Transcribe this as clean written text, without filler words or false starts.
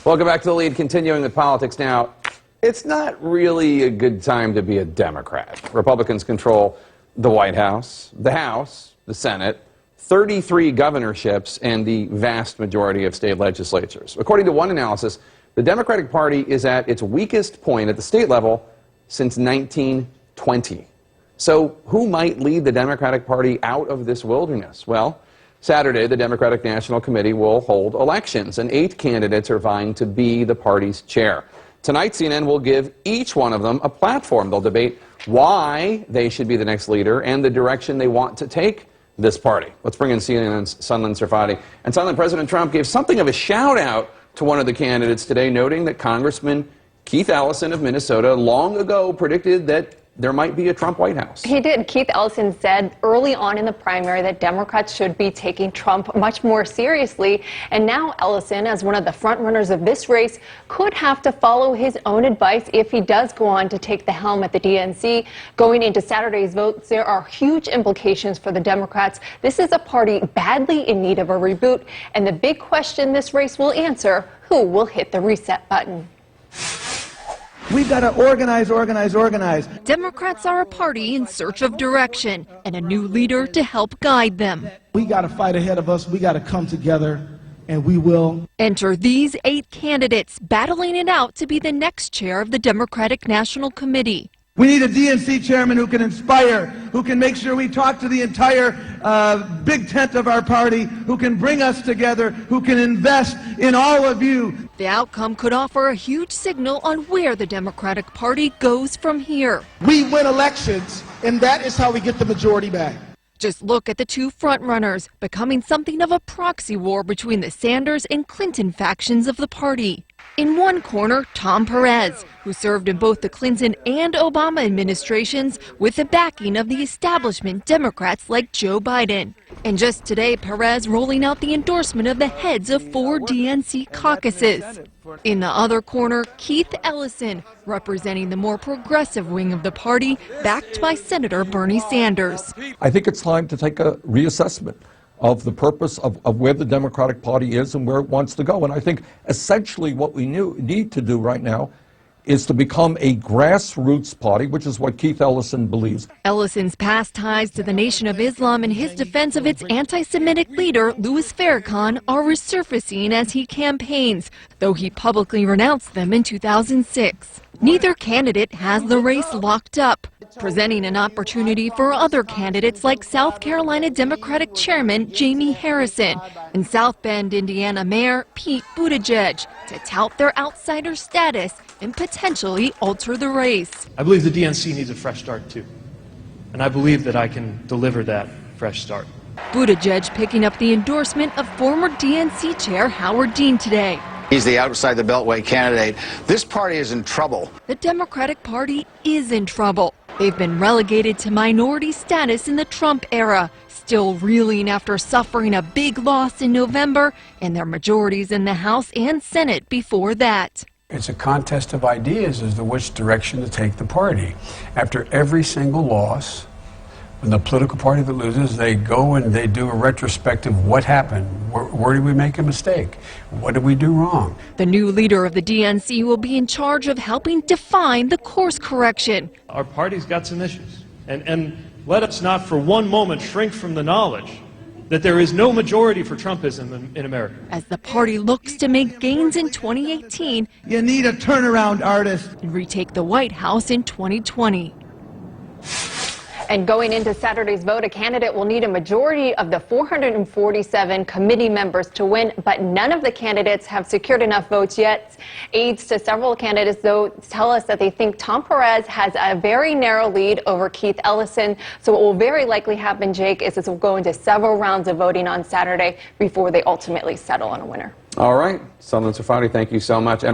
Welcome back to The Lead. Continuing with politics now. It's not really a good time to be a Democrat. Republicans control the White House, the Senate, 33 governorships, and the vast majority of state legislatures. According to one analysis, the Democratic Party is at its weakest point at the state level since 1920. So who might lead the Democratic Party out of this wilderness? Well, Saturday, the Democratic National Committee will hold elections, and 8 candidates are vying to be the party's chair. Tonight, CNN will give each one of them a platform. They'll debate why they should be the next leader and the direction they want to take this party. Let's bring in CNN's Sunlen Serfaty. And Sunlen, President Trump gave something of a shout-out to one of the candidates today, noting that Congressman Keith Ellison of Minnesota long ago predicted that there might be a Trump White House. He did. Keith Ellison said early on in the primary that Democrats should be taking Trump much more seriously. And now Ellison, as one of the frontrunners of this race, could have to follow his own advice if he does go on to take the helm at the DNC. Going into Saturday's votes, there are huge implications for the Democrats. This is a party badly in need of a reboot. And the big question this race will answer, who will hit the reset button? We've got to organize. Democrats are a party in search of direction and a new leader to help guide them. We got a fight ahead of us. We got to come together, and we will. Enter these 8 candidates battling it out to be the next chair of the Democratic National Committee. We need a DNC chairman who can inspire, who can make sure we talk to the entire big tent of our party, who can bring us together, who can invest in all of you. The outcome could offer a huge signal on where the Democratic Party goes from here. We win elections, and that is how we get the majority back. Just look at the 2 frontrunners, becoming something of a proxy war between the Sanders and Clinton factions of the party. In one corner, Tom Perez, who served in both the Clinton and Obama administrations with the backing of the establishment Democrats like Joe Biden. And just today, Perez rolling out the endorsement of the heads of 4 DNC caucuses. In the other corner, Keith Ellison, representing the more progressive wing of the party, backed by Senator Bernie Sanders. I think it's time to take a reassessment of the purpose of where the Democratic Party is and where it wants to go. And I think essentially what we need to do right now is to become a grassroots party, which is what Keith Ellison believes. Ellison's past ties to the Nation of Islam and his defense of its anti-Semitic leader, Louis Farrakhan, are resurfacing as he campaigns, though he publicly renounced them in 2006. Neither candidate has the race locked up, presenting an opportunity for other candidates like South Carolina Democratic Chairman Jamie Harrison and South Bend, Indiana Mayor Pete Buttigieg to tout their outsider status and potentially alter the race. I believe the DNC needs a fresh start too, and I believe that I can deliver that fresh start. Buttigieg picking up the endorsement of former DNC Chair Howard Dean today. He's the outside the Beltway candidate. This party is in trouble. The Democratic Party is in trouble. They've been relegated to minority status in the Trump era, still reeling after suffering a big loss in November and their majorities in the House and Senate before that. It's a contest of ideas as to which direction to take the party. After every single loss, when the political party that loses, they go and they do a retrospective. What happened? Where did we make a mistake? What did we do wrong? The new leader of the DNC will be in charge of helping define the course correction. Our party's got some issues, and let us not for one moment shrink from the knowledge that there is no majority for Trumpism in America. As the party looks to make gains in 2018, You need a turnaround artist. and retake the White House in 2020. And going into Saturday's vote, a candidate will need a majority of the 447 committee members to win, but none of the candidates have secured enough votes yet. Aides to several candidates, though, tell us that they think Tom Perez has a very narrow lead over Keith Ellison. So what will very likely happen, Jake, is this will go into several rounds of voting on Saturday before they ultimately settle on a winner. All right. Sunlen Serfaty, thank you so much.